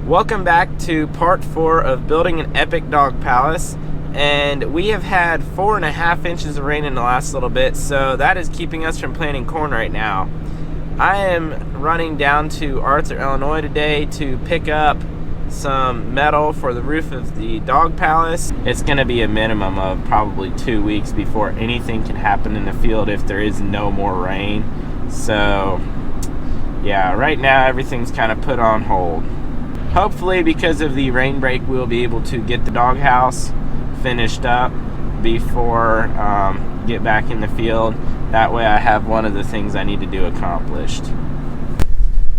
Welcome back to part 4 of building an epic dog palace, and we have had 4.5 inches of rain in the last little bit, so that is keeping us from planting corn right now. I am running down to Arthur, Illinois today to pick up some metal for the roof of the dog palace. It's going to be a minimum of probably 2 weeks before anything can happen in the field if there is no more rain. So yeah, right now everything's kind of put on hold. Hopefully, because of the rain break, we'll be able to get the doghouse finished up before get back in the field. That way I have one of the things I need to do accomplished.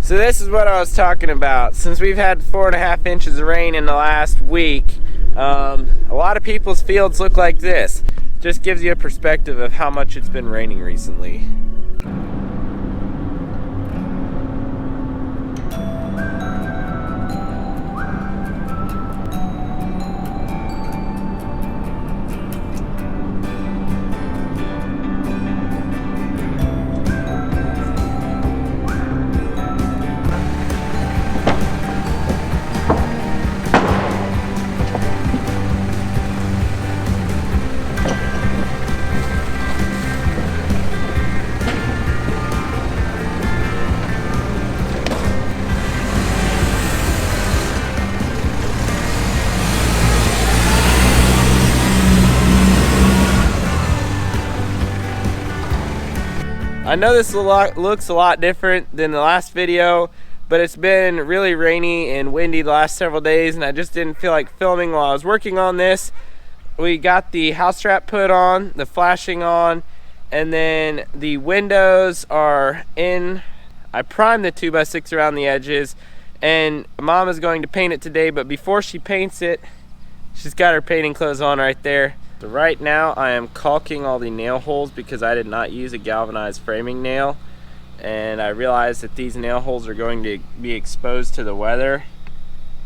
So this is what I was talking about. Since we've had 4.5 inches of rain in the last week, a lot of people's fields look like this. Just gives you a perspective of how much it's been raining recently. I know this looks a lot different than the last video, but it's been really rainy and windy the last several days, and I just didn't feel like filming while I was working on this. We got the house wrap put on, the flashing on, and then the windows are in. I primed the 2x6 around the edges, and Mom is going to paint it today, but before she paints it, she's got her painting clothes on right there. So right now I am caulking all the nail holes because I did not use a galvanized framing nail, and I realized that these nail holes are going to be exposed to the weather.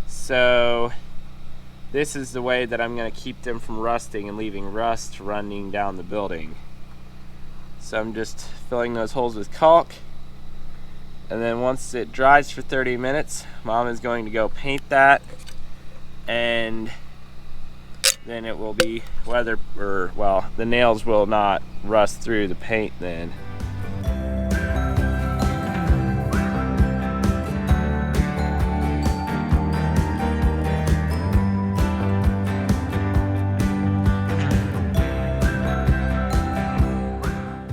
So this is the way that I'm going to keep them from rusting and leaving rust running down the building. So I'm just filling those holes with caulk, and then once it dries for 30 minutes, Mom is going to go paint that, and then it will be the nails will not rust through the paint then.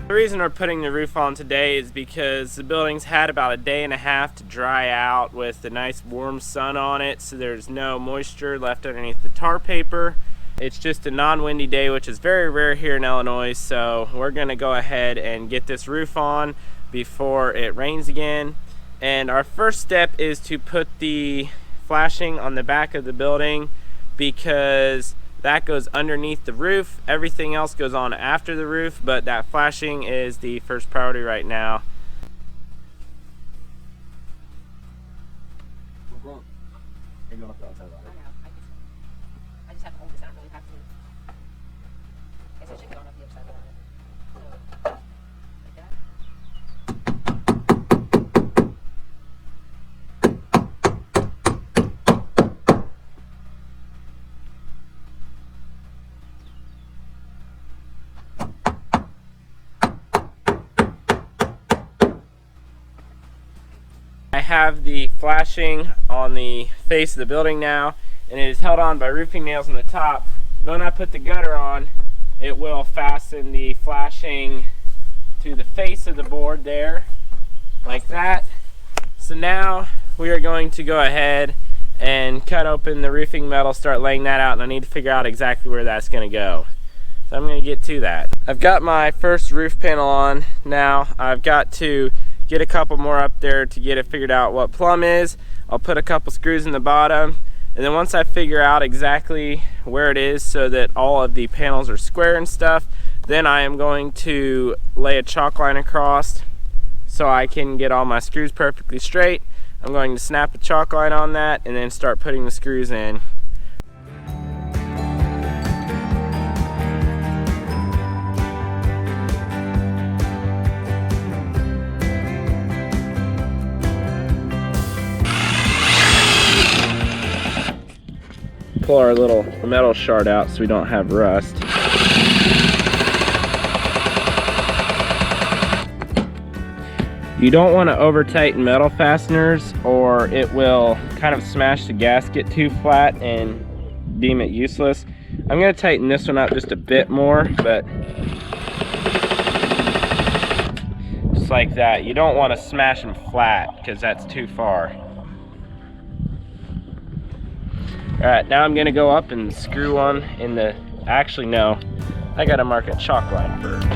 The reason we're putting the roof on today is because the building's had about a day and a half to dry out with a nice warm sun on it, so there's no moisture left underneath the tar paper. It's just a non-windy day, which is very rare here in Illinois, so we're going to go ahead and get this roof on before it rains again. And our first step is to put the flashing on the back of the building because that goes underneath the roof. Everything else goes on after the roof, but that flashing is the first priority right now. I just have to hold this. I don't really have to. I guess I should have gone up the other side of it. So, like that. I have the flashing on the face of the building now, and it is held on by roofing nails on the top. When I put the gutter on, it will fasten the flashing to the face of the board there, like that. So now we are going to go ahead and cut open the roofing metal, start laying that out, and I need to figure out exactly where that's going to go. So I'm going to get to that. I've got my first roof panel on now. I've got to get a couple more up there to get it figured out what plumb is. I'll put a couple screws in the bottom, and then once I figure out exactly where it is so that all of the panels are square and stuff, then I am going to lay a chalk line across so I can get all my screws perfectly straight. I'm going to snap a chalk line on that and then start putting the screws in. pull our little metal shard out so we don't have rust. You don't want to over tighten metal fasteners or it will kind of smash the gasket too flat and deem it useless. I'm going to tighten this one up just a bit more, but just like that. You don't want to smash them flat because that's too far. Alright, now I'm going to go up and screw one in the, actually no, I got to mark a chalk line first.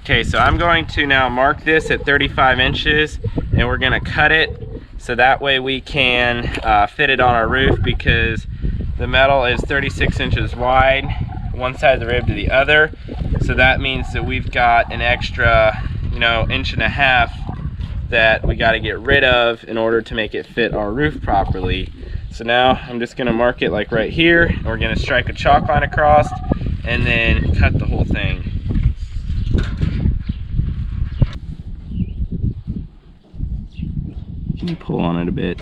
Okay, so I'm going to now mark this at 35 inches and we're going to cut it so that way we can fit it on our roof, because the metal is 36 inches wide one side of the rib to the other. So that means that we've got an extra, inch and a half that we got to get rid of in order to make it fit our roof properly. So now I'm just going to mark it like right here, and we're going to strike a chalk line across and then cut the whole thing. Can you pull on it a bit?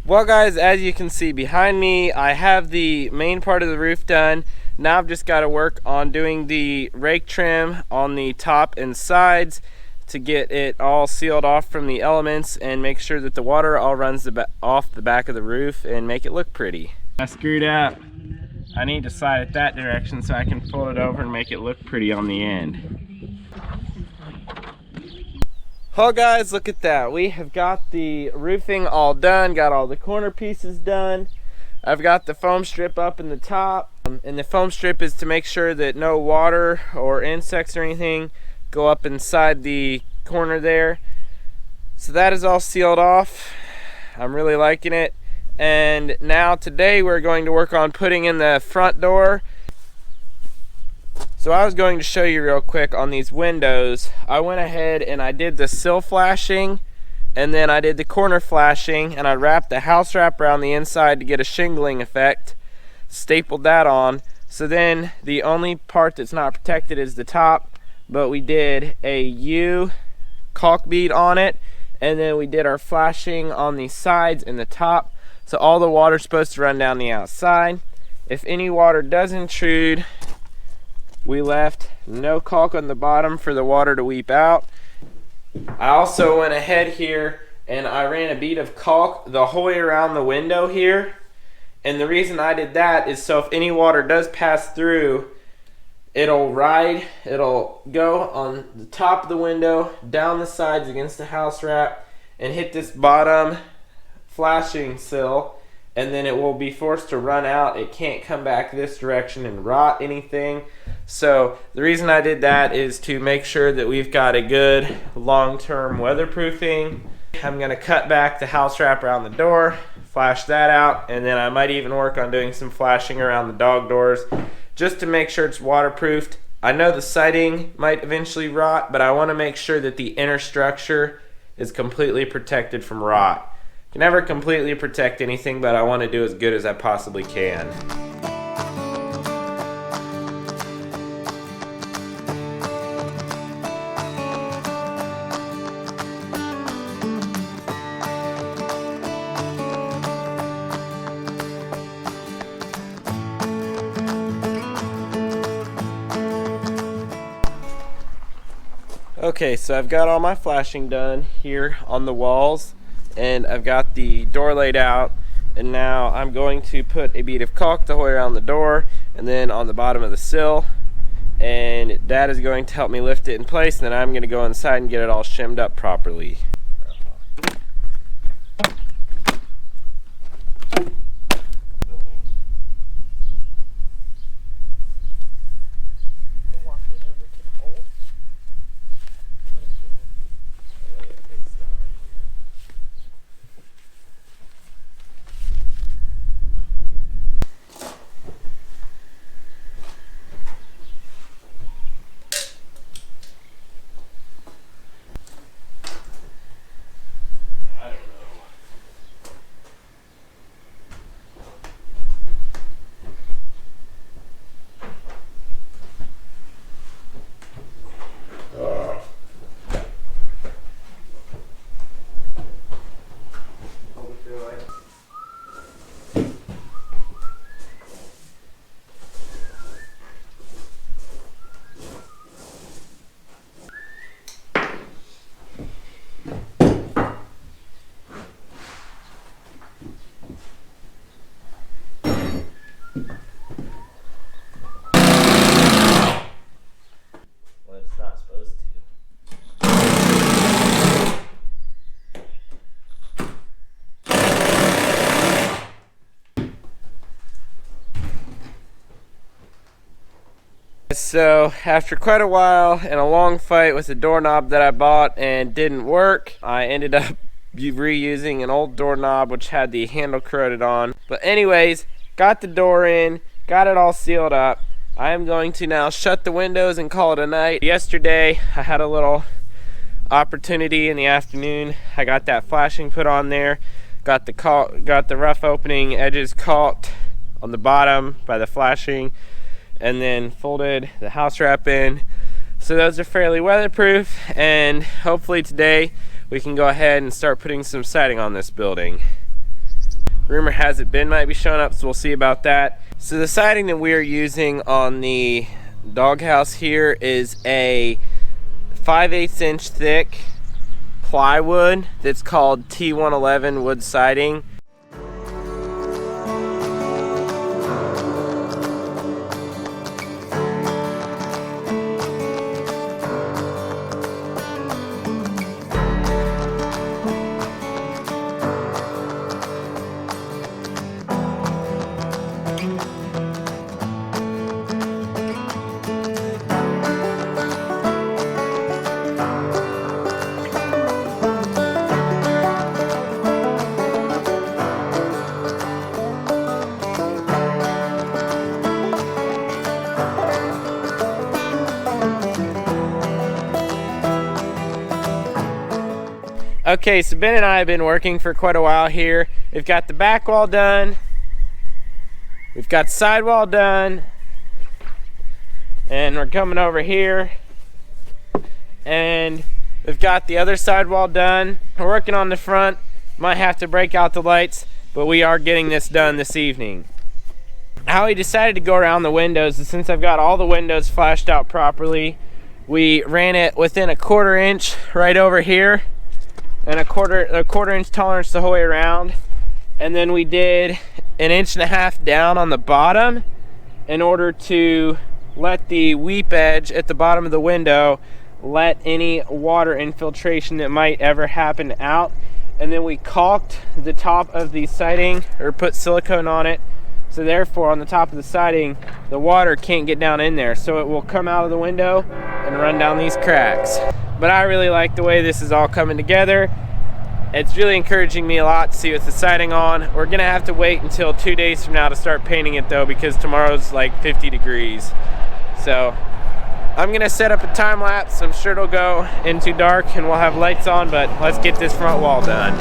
Well guys, as you can see behind me, I have the main part of the roof done. Now I've just got to work on doing the rake trim on the top and sides to get it all sealed off from the elements and make sure that the water all runs off the back of the roof and make it look pretty. I screwed up. I need to slide it that direction so I can fold it over and make it look pretty on the end. Oh guys, look at that. We have got the roofing all done, got all the corner pieces done. I've got the foam strip up in the top, and the foam strip is to make sure that no water or insects or anything go up inside the corner there. So that is all sealed off. I'm really liking it. And now today we're going to work on putting in the front door. So I was going to show you real quick on these windows. I went ahead and I did the sill flashing and then I did the corner flashing, and I wrapped the house wrap around the inside to get a shingling effect, stapled that on. So then the only part that's not protected is the top, but we did a U caulk bead on it, and then we did our flashing on the sides and the top, so all the water's supposed to run down the outside. If any water does intrude, we left no caulk on the bottom for the water to weep out. I also went ahead here and I ran a bead of caulk the whole way around the window here, and the reason I did that is so if any water does pass through, it'll go on the top of the window, down the sides against the house wrap, and hit this bottom flashing sill, and then it will be forced to run out. It can't come back this direction and rot anything. So the reason I did that is to make sure that we've got a good long-term weatherproofing. I'm going to cut back the house wrap around the door, flash that out, and then I might even work on doing some flashing around the dog doors just to make sure it's waterproofed. I know the siding might eventually rot, but I want to make sure that the inner structure is completely protected from rot. You can never completely protect anything, but I want to do as good as I possibly can. Okay, so I've got all my flashing done here on the walls, and I've got the door laid out, and now I'm going to put a bead of caulk the whole way around the door and then on the bottom of the sill, and that is going to help me lift it in place, and then I'm going to go inside and get it all shimmed up properly. So after quite a while and a long fight with the doorknob that I bought and didn't work, I ended up reusing an old doorknob which had the handle corroded on. But anyways, got the door in, got it all sealed up. I am going to now shut the windows and call it a night. Yesterday I had a little opportunity in the afternoon. I got that flashing put on there, got the rough opening edges caulked on the bottom by the flashing, and then folded the house wrap in. So those are fairly weatherproof, and hopefully today we can go ahead and start putting some siding on this building. Rumor has it Ben might be showing up, so we'll see about that. So the siding that we are using on the doghouse here is a 5/8 inch thick plywood that's called T111 wood siding. Okay, so Ben and I have been working for quite a while here. We've got the back wall done. We've got sidewall done. And we're coming over here. And we've got the other sidewall done. We're working on the front. Might have to break out the lights, but we are getting this done this evening. How we decided to go around the windows is, since I've got all the windows flashed out properly, we ran it within a 1/4 inch right over here, and a quarter inch tolerance the whole way around. And then we did 1.5 inches down on the bottom in order to let the weep edge at the bottom of the window let any water infiltration that might ever happen out. And then we caulked the top of the siding, or put silicone on it, so therefore on the top of the siding the water can't get down in there, so it will come out of the window and run down these cracks. But I really like the way this is all coming together. It's really encouraging me a lot to see with the siding on. We're gonna have to wait until 2 days from now to start painting it though, because tomorrow's like 50 degrees. So I'm gonna set up a time lapse. I'm sure it'll go into dark and we'll have lights on, but let's get this front wall done.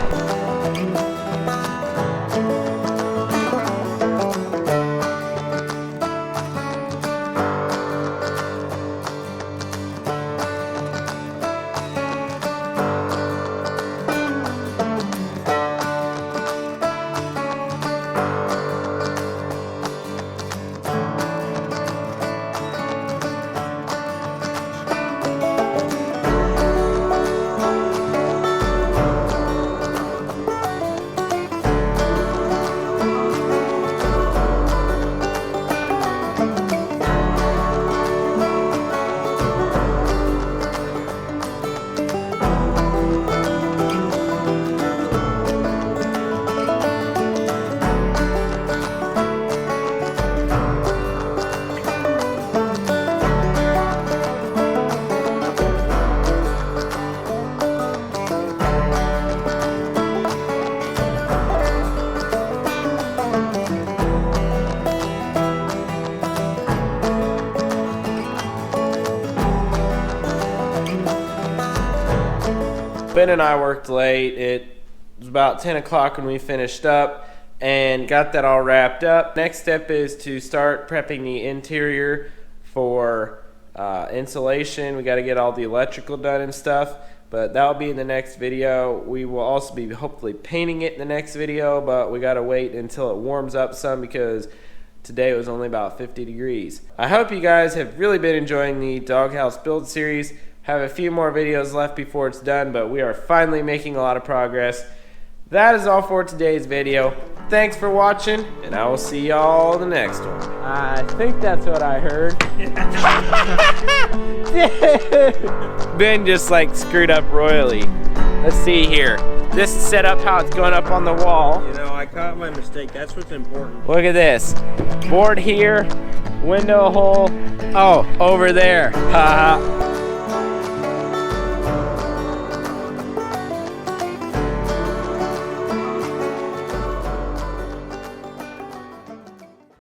Ben and I worked late. It was about 10 o'clock when we finished up and got that all wrapped up. Next step is to start prepping the interior for insulation. We got to get all the electrical done and stuff, but that'll be in the next video. We will also be hopefully painting it in the next video, but we got to wait until it warms up some because today it was only about 50 degrees. I hope you guys have really been enjoying the doghouse build series. Have a few more videos left before it's done, but we are finally making a lot of progress. That is all for today's video. Thanks for watching, and I will see y'all in the next one. I think that's what I heard. Ben just like screwed up royally. Let's see here. This is set up how it's going up on the wall. You know, I caught my mistake. That's what's important. Look at this. Board here, window hole. Oh, over there. Haha.